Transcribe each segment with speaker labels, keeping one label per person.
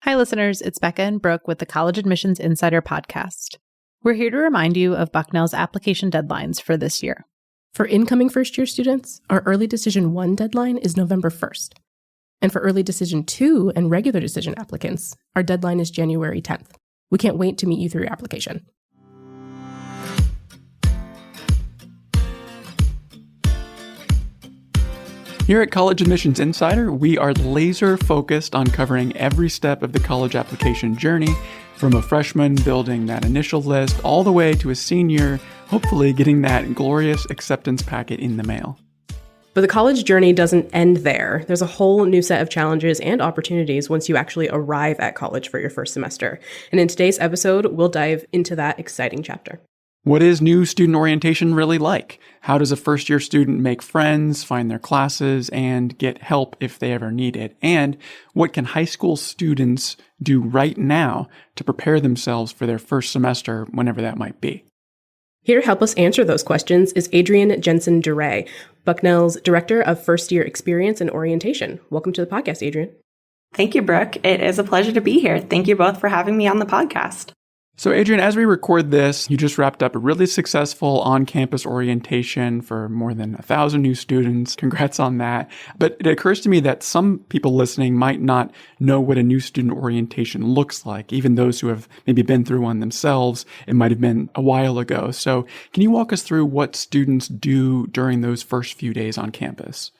Speaker 1: Hi, listeners. It's Becca and Brooke with the College Admissions Insider podcast. We're here to remind you of Bucknell's application deadlines for this year.
Speaker 2: For incoming first-year students, our Early Decision 1 deadline is November 1st. And for Early Decision 2 and Regular Decision applicants, our deadline is January 10th. We can't wait to meet you through your application.
Speaker 3: Here at College Admissions Insider, we are laser focused on covering every step of the college application journey, from a freshman building that initial list all the way to a senior, hopefully getting that glorious acceptance packet in the mail.
Speaker 2: But the college journey doesn't end there. There's a whole new set of challenges and opportunities once you actually arrive at college for your first semester. And in today's episode, we'll dive into that exciting chapter.
Speaker 3: What is new student orientation really like? How does a first-year student make friends, find their classes, and get help if they ever need it? And what can high school students do right now to prepare themselves for their first semester, whenever that might be?
Speaker 2: Here to help us answer those questions is Adrienne Jensen-Duray, Bucknell's Director of First-Year Experience and Orientation. Welcome to the podcast, Adrienne.
Speaker 4: Thank you, Brooke. It is a pleasure to be here. Thank you both for having me on the podcast.
Speaker 3: So Adrienne, as we record this, you just wrapped up a really successful on-campus orientation for more than 1,000 new students. Congrats on that. But it occurs to me that some people listening might not know what a new student orientation looks like, even those who have maybe been through one themselves. It might have been a while ago. So can you walk us through what students do during those first few days on campus?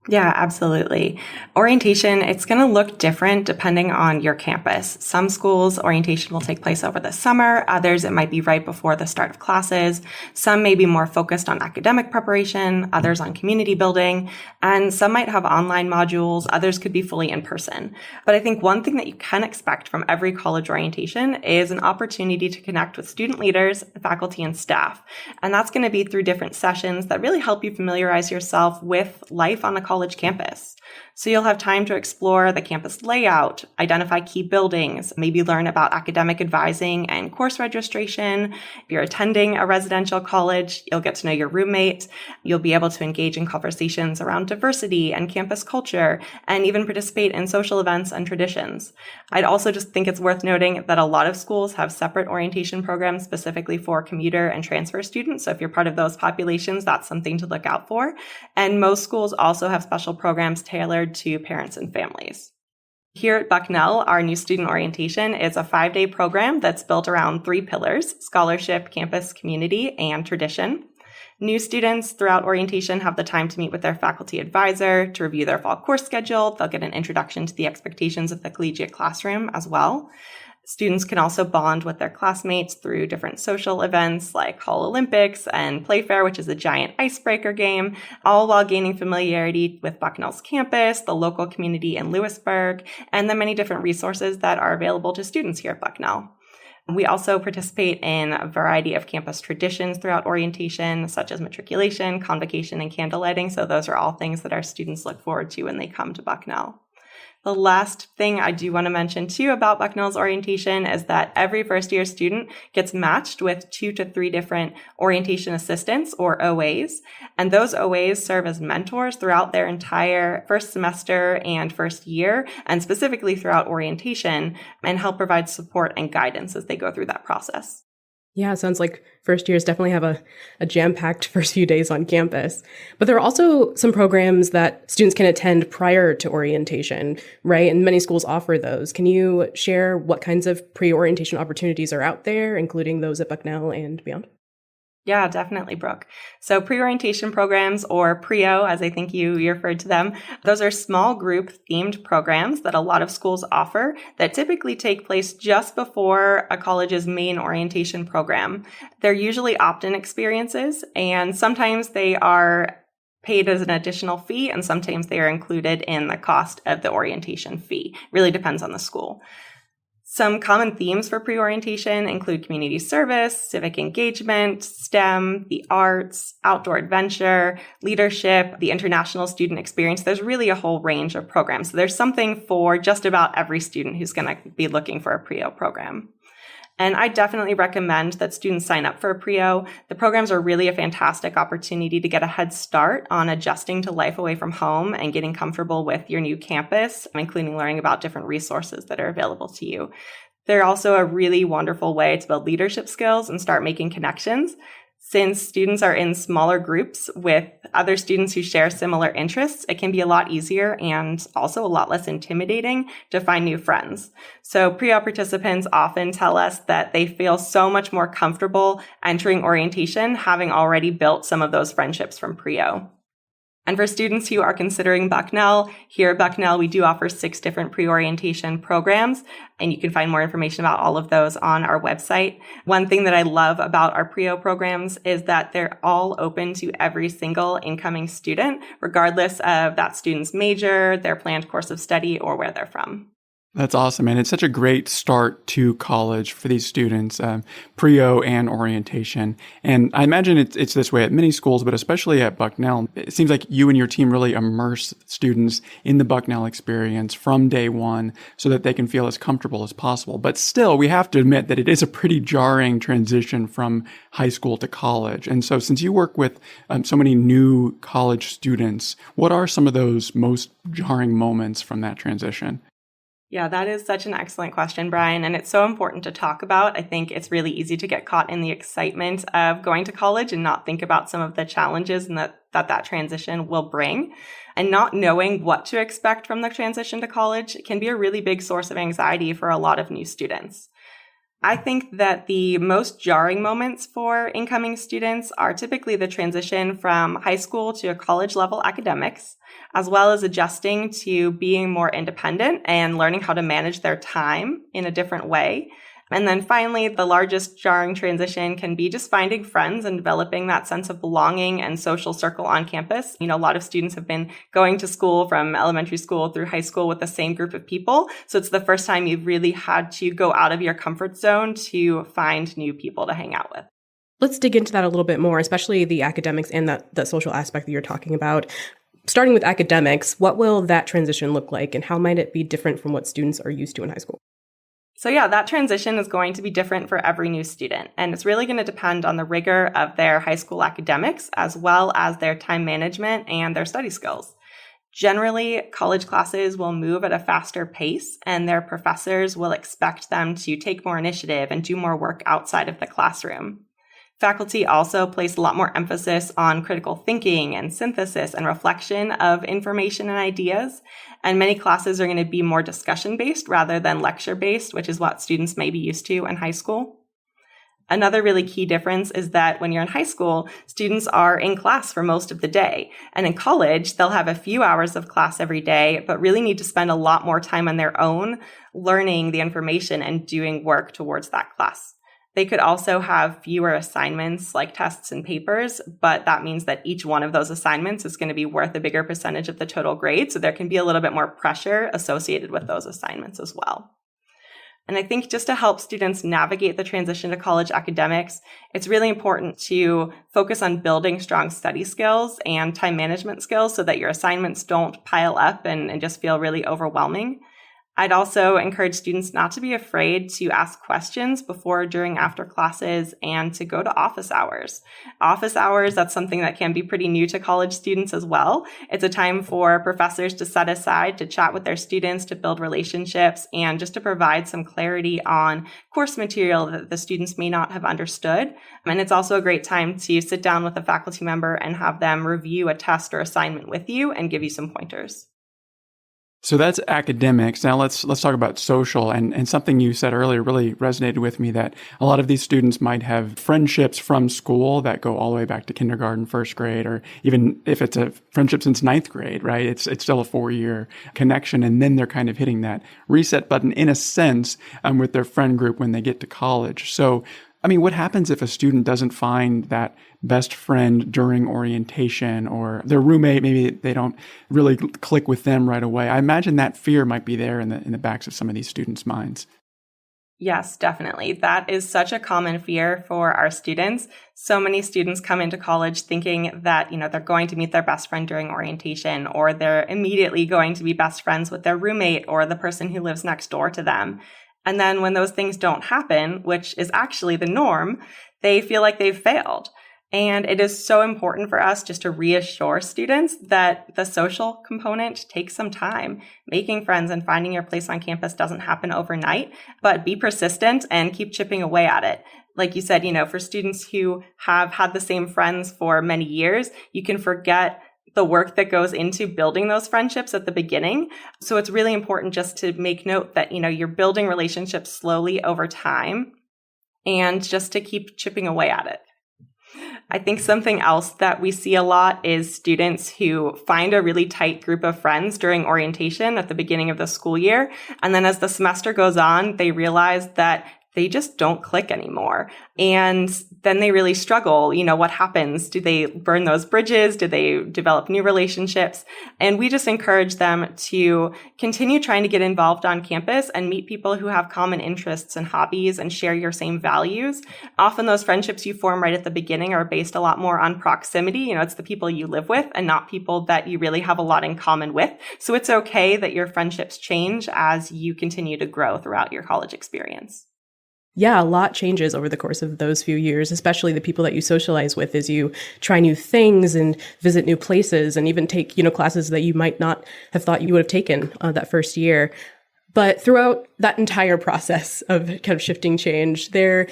Speaker 4: Yeah, absolutely. Orientation, it's going to look different depending on your campus. Some schools, orientation will take place over the summer. Others, it might be right before the start of classes. Some may be more focused on academic preparation, others on community building, and some might have online modules. Others could be fully in person. But I think one thing that you can expect from every college orientation is an opportunity to connect with student leaders, faculty, and staff. And that's going to be through different sessions that really help you familiarize yourself with life on a college campus. So you'll have time to explore the campus layout, identify key buildings, maybe learn about academic advising and course registration. If you're attending a residential college, you'll get to know your roommate. You'll be able to engage in conversations around diversity and campus culture, and even participate in social events and traditions. I'd also just think it's worth noting that a lot of schools have separate orientation programs specifically for commuter and transfer students. So if you're part of those populations, that's something to look out for. And most schools also have special programs tailored to parents and families. Here at Bucknell, our new student orientation is a 5-day program that's built around 3 pillars: scholarship, campus, community, and tradition. New students throughout orientation have the time to meet with their faculty advisor to review their fall course schedule. They'll get an introduction to the expectations of the collegiate classroom as well. Students can also bond with their classmates through different social events like Hall Olympics and Playfair, which is a giant icebreaker game, all while gaining familiarity with Bucknell's campus, the local community in Lewisburg, and the many different resources that are available to students here at Bucknell. We also participate in a variety of campus traditions throughout orientation, such as matriculation, convocation, and candlelighting. So those are all things that our students look forward to when they come to Bucknell. The last thing I do want to mention too about Bucknell's orientation is that every first year student gets matched with 2 to 3 different orientation assistants, or OAs. And those OAs serve as mentors throughout their entire first semester and first year, and specifically throughout orientation, and help provide support and guidance as they go through that process.
Speaker 2: Yeah, it sounds like first years definitely have a jam-packed first few days on campus. But there are also some programs that students can attend prior to orientation, right? And many schools offer those. Can you share what kinds of pre-orientation opportunities are out there, including those at Bucknell and beyond?
Speaker 4: Yeah, definitely, Brooke. So pre-orientation programs, or PREO, as I think you referred to them, those are small group themed programs that a lot of schools offer that typically take place just before a college's main orientation program. They're usually opt-in experiences, and sometimes they are paid as an additional fee, and sometimes they are included in the cost of the orientation fee. Really depends on the school. Some common themes for pre-orientation include community service, civic engagement, STEM, the arts, outdoor adventure, leadership, the international student experience. There's really a whole range of programs. So there's something for just about every student who's going to be looking for a PREO program. And I definitely recommend that students sign up for a PRIO. The programs are really a fantastic opportunity to get a head start on adjusting to life away from home and getting comfortable with your new campus, including learning about different resources that are available to you. They're also a really wonderful way to build leadership skills and start making connections. Since students are in smaller groups with other students who share similar interests, it can be a lot easier and also a lot less intimidating to find new friends. So PRIO participants often tell us that they feel so much more comfortable entering orientation, having already built some of those friendships from PRIO. And for students who are considering Bucknell, here at Bucknell, we do offer 6 different pre-orientation programs, and you can find more information about all of those on our website. One thing that I love about our PRIO programs is that they're all open to every single incoming student, regardless of that student's major, their planned course of study, or where they're from.
Speaker 3: That's awesome. And it's such a great start to college for these students, PRIO and orientation. And I imagine it's this way at many schools, but especially at Bucknell. It seems like you and your team really immerse students in the Bucknell experience from day one so that they can feel as comfortable as possible. But still, we have to admit that it is a pretty jarring transition from high school to college. And so since you work with so many new college students, what are some of those most jarring moments from that transition?
Speaker 4: Yeah, that is such an excellent question, Brian, and it's so important to talk about. I think it's really easy to get caught in the excitement of going to college and not think about some of the challenges and that transition will bring. And not knowing what to expect from the transition to college can be a really big source of anxiety for a lot of new students. I think that the most jarring moments for incoming students are typically the transition from high school to college level academics, as well as adjusting to being more independent and learning how to manage their time in a different way. And then finally, the largest jarring transition can be just finding friends and developing that sense of belonging and social circle on campus. You know, a lot of students have been going to school from elementary school through high school with the same group of people. So it's the first time you've really had to go out of your comfort zone to find new people to hang out with.
Speaker 2: Let's dig into that a little bit more, especially the academics and the social aspect that you're talking about. Starting with academics, what will that transition look like and how might it be different from what students are used to in high school?
Speaker 4: So yeah, that transition is going to be different for every new student, and it's really going to depend on the rigor of their high school academics, as well as their time management and their study skills. Generally, college classes will move at a faster pace, and their professors will expect them to take more initiative and do more work outside of the classroom. Faculty also place a lot more emphasis on critical thinking and synthesis and reflection of information and ideas. And many classes are going to be more discussion-based rather than lecture-based, which is what students may be used to in high school. Another really key difference is that when you're in high school, students are in class for most of the day. And in college, they'll have a few hours of class every day, but really need to spend a lot more time on their own learning the information and doing work towards that class. They could also have fewer assignments like tests and papers, but that means that each one of those assignments is going to be worth a bigger percentage of the total grade. So there can be a little bit more pressure associated with those assignments as well. And I think just to help students navigate the transition to college academics, it's really important to focus on building strong study skills and time management skills so that your assignments don't pile up and just feel really overwhelming. I'd also encourage students not to be afraid to ask questions before, during, after classes, and to go to office hours. Office hours, that's something that can be pretty new to college students as well. It's a time for professors to set aside to chat with their students, to build relationships, and just to provide some clarity on course material that the students may not have understood. And it's also a great time to sit down with a faculty member and have them review a test or assignment with you and give you some pointers.
Speaker 3: So that's academics. Now let's talk about social, and something you said earlier really resonated with me, that a lot of these students might have friendships from school that go all the way back to kindergarten, first grade, or even if it's a friendship since ninth grade, right? It's still a 4-year connection. And then they're kind of hitting that reset button in a sense with their friend group when they get to college. So I mean, what happens if a student doesn't find that best friend during orientation, or their roommate, maybe they don't really click with them right away? I imagine that fear might be there in the backs of some of these students' minds.
Speaker 4: Yes, definitely. That is such a common fear for our students. So many students come into college thinking that, they're going to meet their best friend during orientation, or they're immediately going to be best friends with their roommate or the person who lives next door to them. And then when those things don't happen, which is actually the norm, they feel like they've failed. And it is so important for us just to reassure students that the social component takes some time. Making friends and finding your place on campus doesn't happen overnight, but be persistent and keep chipping away at it. Like you said, for students who have had the same friends for many years, you can forget the work that goes into building those friendships at the beginning. So it's really important just to make note that, you're building relationships slowly over time and just to keep chipping away at it. I think something else that we see a lot is students who find a really tight group of friends during orientation at the beginning of the school year. And then as the semester goes on, they realize that they just don't click anymore. And then they really struggle. What happens? Do they burn those bridges? Do they develop new relationships? And we just encourage them to continue trying to get involved on campus and meet people who have common interests and hobbies and share your same values. Often those friendships you form right at the beginning are based a lot more on proximity. It's the people you live with and not people that you really have a lot in common with. So it's okay that your friendships change as you continue to grow throughout your college experience.
Speaker 2: Yeah, a lot changes over the course of those few years, especially the people that you socialize with as you try new things and visit new places and even take, classes that you might not have thought you would have taken that first year. But throughout that entire process of kind of shifting change, there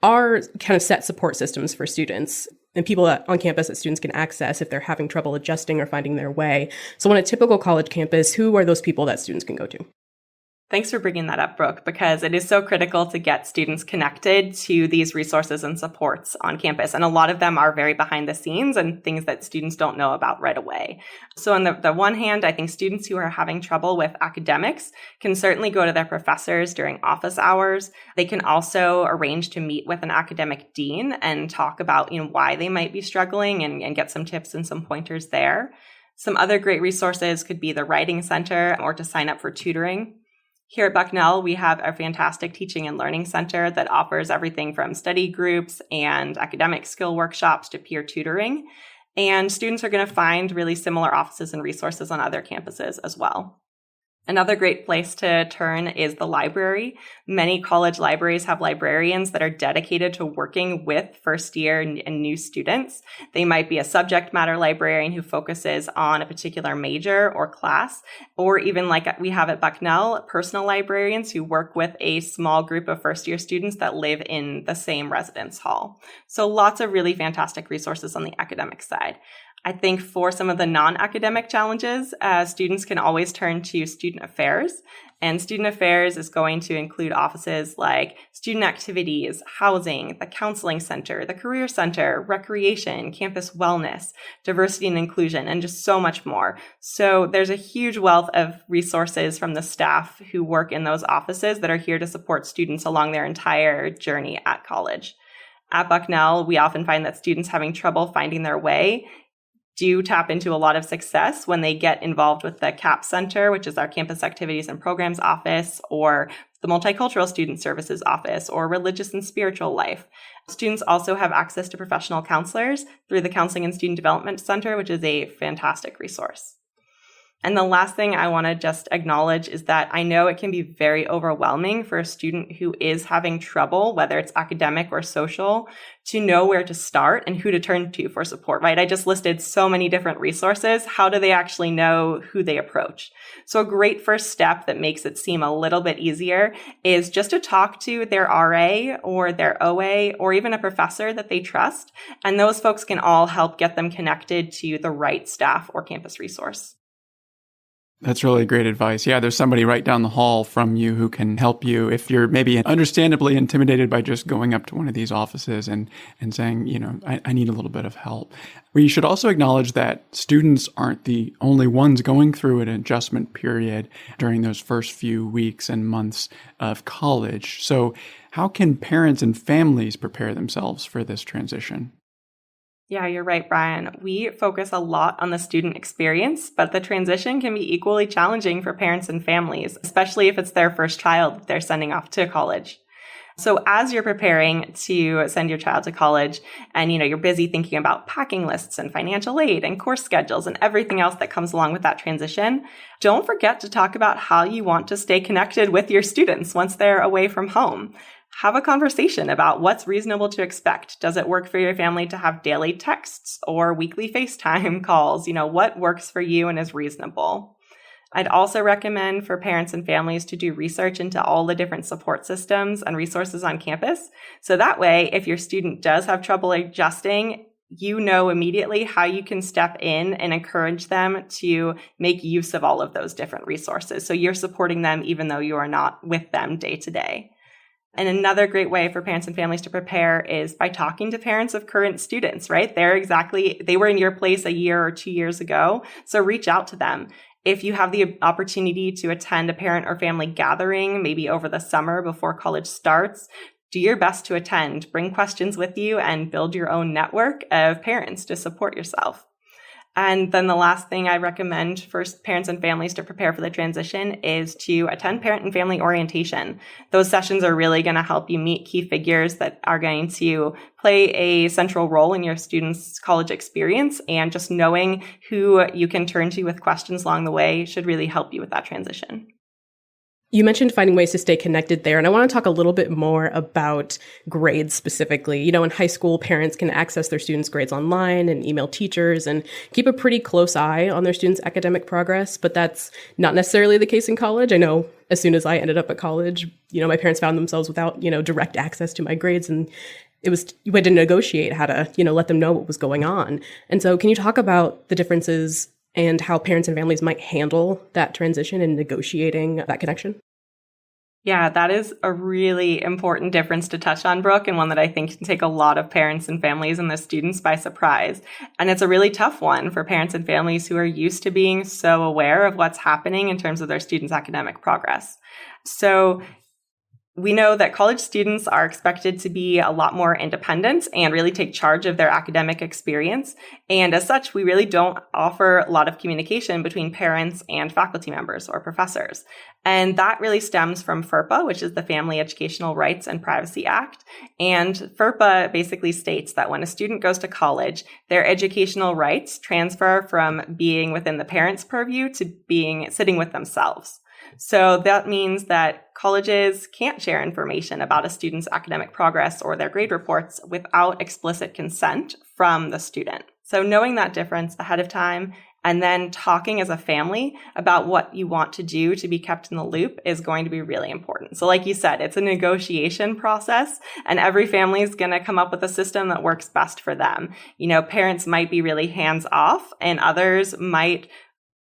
Speaker 2: are kind of set support systems for students and people on campus that students can access if they're having trouble adjusting or finding their way. So on a typical college campus, who are those people that students can go to?
Speaker 4: Thanks for bringing that up, Brooke, because it is so critical to get students connected to these resources and supports on campus. And a lot of them are very behind the scenes and things that students don't know about right away. So on the one hand, I think students who are having trouble with academics can certainly go to their professors during office hours. They can also arrange to meet with an academic dean and talk about why they might be struggling and get some tips and some pointers there. Some other great resources could be the Writing Center or to sign up for tutoring. Here at Bucknell, we have a fantastic teaching and learning center that offers everything from study groups and academic skill workshops to peer tutoring. And students are going to find really similar offices and resources on other campuses as well. Another great place to turn is the library. Many college libraries have librarians that are dedicated to working with first year and new students. They might be a subject matter librarian who focuses on a particular major or class, or even like we have at Bucknell, personal librarians who work with a small group of first year students that live in the same residence hall. So lots of really fantastic resources on the academic side. I think for some of the non-academic challenges, students can always turn to student affairs. And student affairs is going to include offices like student activities, housing, the counseling center, the career center, recreation, campus wellness, diversity and inclusion, and just so much more. So there's a huge wealth of resources from the staff who work in those offices that are here to support students along their entire journey at college. At Bucknell, we often find that students having trouble finding their way do tap into a lot of success when they get involved with the CAP Center, which is our Campus Activities and Programs Office, or the Multicultural Student Services Office, or Religious and Spiritual Life. Students also have access to professional counselors through the Counseling and Student Development Center, which is a fantastic resource. And the last thing I want to just acknowledge is that I know it can be very overwhelming for a student who is having trouble, whether it's academic or social, to know where to start and who to turn to for support, right? I just listed so many different resources. How do they actually know who they approach? So a great first step that makes it seem a little bit easier is just to talk to their RA or their OA or even a professor that they trust. And those folks can all help get them connected to the right staff or campus resource.
Speaker 3: That's really great advice. Yeah, there's somebody right down the hall from you who can help you if you're maybe understandably intimidated by just going up to one of these offices and saying, I need a little bit of help. We should also acknowledge that students aren't the only ones going through an adjustment period during those first few weeks and months of college. So how can parents and families prepare themselves for this transition?
Speaker 4: Yeah, you're right, Brian. We focus a lot on the student experience, but the transition can be equally challenging for parents and families, especially if it's their first child that they're sending off to college. So as you're preparing to send your child to college and, you're busy thinking about packing lists and financial aid and course schedules and everything else that comes along with that transition, don't forget to talk about how you want to stay connected with your students once they're away from home. Have a conversation about what's reasonable to expect. Does it work for your family to have daily texts or weekly FaceTime calls? What works for you and is reasonable? I'd also recommend for parents and families to do research into all the different support systems and resources on campus. So that way, if your student does have trouble adjusting, you know immediately how you can step in and encourage them to make use of all of those different resources. So you're supporting them even though you are not with them day to day. And another great way for parents and families to prepare is by talking to parents of current students, right? They were in your place a year or 2 years ago. So reach out to them. If you have the opportunity to attend a parent or family gathering, maybe over the summer before college starts, do your best to attend, bring questions with you, and build your own network of parents to support yourself. And then the last thing I recommend for parents and families to prepare for the transition is to attend parent and family orientation. Those sessions are really going to help you meet key figures that are going to play a central role in your students' college experience, and just knowing who you can turn to with questions along the way should really help you with that transition.
Speaker 2: You mentioned finding ways to stay connected there, and I want to talk a little bit more about grades specifically. In high school, parents can access their students' grades online and email teachers and keep a pretty close eye on their students' academic progress, but that's not necessarily the case in college. I know as soon as I ended up at college, my parents found themselves without, direct access to my grades, and you had to negotiate how to, let them know what was going on. And so can you talk about the differences and how parents and families might handle that transition and negotiating that connection?
Speaker 4: Yeah, that is a really important difference to touch on, Brooke, and one that I think can take a lot of parents and families and their students by surprise. And it's a really tough one for parents and families who are used to being so aware of what's happening in terms of their students' academic progress. So we know that college students are expected to be a lot more independent and really take charge of their academic experience. And as such, we really don't offer a lot of communication between parents and faculty members or professors. And that really stems from FERPA, which is the Family Educational Rights and Privacy Act. And FERPA basically states that when a student goes to college, their educational rights transfer from being within the parent's purview to sitting with themselves. So that means that colleges can't share information about a student's academic progress or their grade reports without explicit consent from the student. So knowing that difference ahead of time and then talking as a family about what you want to do to be kept in the loop is going to be really important. So like you said, it's a negotiation process, and every family is going to come up with a system that works best for them. Parents might be really hands off, and others might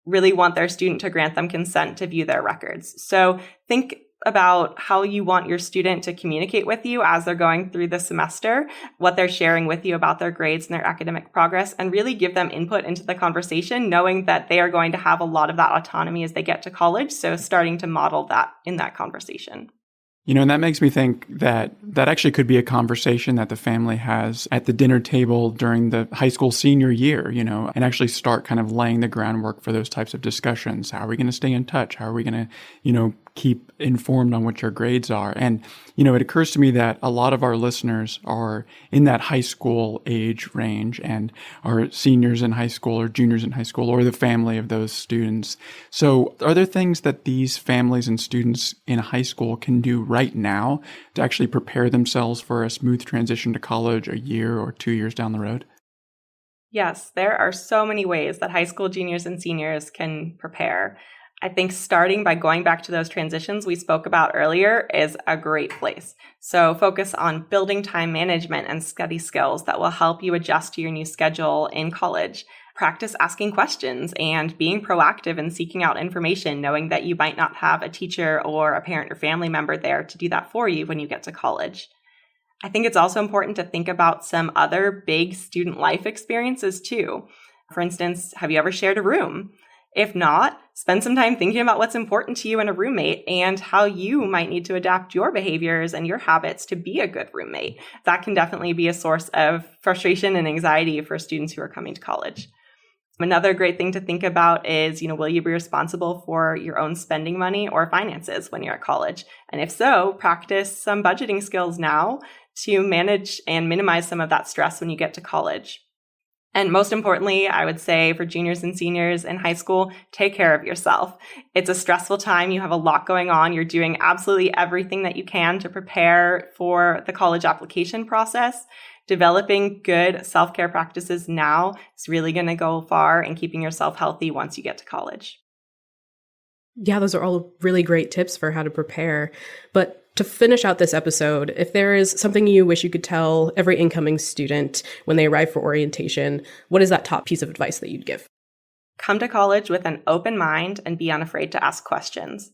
Speaker 4: really want their student to grant them consent to view their records. So think about how you want your student to communicate with you as they're going through the semester, what they're sharing with you about their grades and their academic progress, and really give them input into the conversation, knowing that they are going to have a lot of that autonomy as they get to college. So starting to model that in that conversation.
Speaker 3: And that makes me think that actually could be a conversation that the family has at the dinner table during the high school senior year, and actually start kind of laying the groundwork for those types of discussions. How are we going to stay in touch? How are we going to, keep informed on what your grades are? And, it occurs to me that a lot of our listeners are in that high school age range and are seniors in high school or juniors in high school or the family of those students. So are there things that these families and students in high school can do right now to actually prepare themselves for a smooth transition to college a year or 2 years down the road?
Speaker 4: Yes, there are so many ways that high school juniors and seniors can prepare. I think starting by going back to those transitions we spoke about earlier is a great place. So focus on building time management and study skills that will help you adjust to your new schedule in college. Practice asking questions and being proactive and seeking out information, knowing that you might not have a teacher or a parent or family member there to do that for you when you get to college. I think it's also important to think about some other big student life experiences too. For instance, have you ever shared a room? If not, spend some time thinking about what's important to you in a roommate and how you might need to adapt your behaviors and your habits to be a good roommate. That can definitely be a source of frustration and anxiety for students who are coming to college. Another great thing to think about is, will you be responsible for your own spending money or finances when you're at college? And if so, practice some budgeting skills now to manage and minimize some of that stress when you get to college. And most importantly, I would say for juniors and seniors in high school, take care of yourself. It's a stressful time. You have a lot going on. You're doing absolutely everything that you can to prepare for the college application process. Developing good self-care practices now is really going to go far in keeping yourself healthy once you get to college.
Speaker 2: Yeah, those are all really great tips for how to prepare. But to finish out this episode, if there is something you wish you could tell every incoming student when they arrive for orientation, what is that top piece of advice that you'd give?
Speaker 4: Come to college with an open mind and be unafraid to ask questions.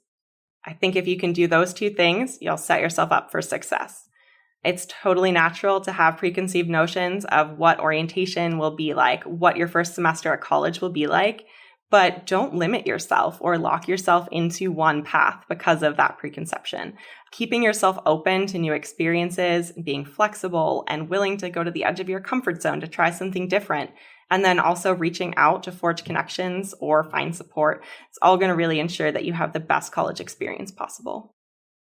Speaker 4: I think if you can do those two things, you'll set yourself up for success. It's totally natural to have preconceived notions of what orientation will be like, what your first semester at college will be like, but don't limit yourself or lock yourself into one path because of that preconception. Keeping yourself open to new experiences, being flexible and willing to go to the edge of your comfort zone to try something different, and then also reaching out to forge connections or find support. It's all going to really ensure that you have the best college experience possible.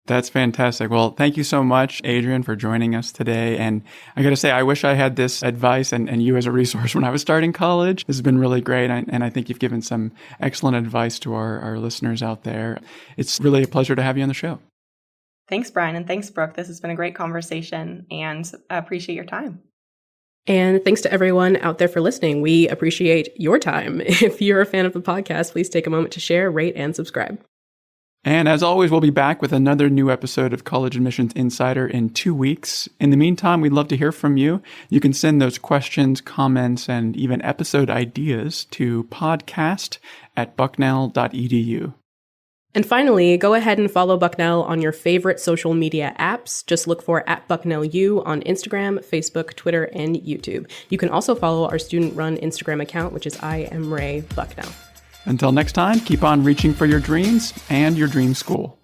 Speaker 3: That's fantastic. Well, thank you so much, Adrienne, for joining us today. And I got to say, I wish I had this advice and you as a resource when I was starting college. This has been really great. And I think you've given some excellent advice to our listeners out there. It's really a pleasure to have you on the show.
Speaker 4: Thanks, Brian. And thanks, Brooke. This has been a great conversation and I appreciate your time.
Speaker 2: And thanks to everyone out there for listening. We appreciate your time. If you're a fan of the podcast, please take a moment to share, rate, and subscribe.
Speaker 3: And as always, we'll be back with another new episode of College Admissions Insider in 2 weeks. In the meantime, we'd love to hear from you. You can send those questions, comments, and even episode ideas to podcast@bucknell.edu.
Speaker 2: And finally, go ahead and follow Bucknell on your favorite social media apps. Just look for @BucknellU on Instagram, Facebook, Twitter, and YouTube. You can also follow our student-run Instagram account, which is I am Ray Bucknell.
Speaker 3: Until next time, keep on reaching for your dreams and your dream school.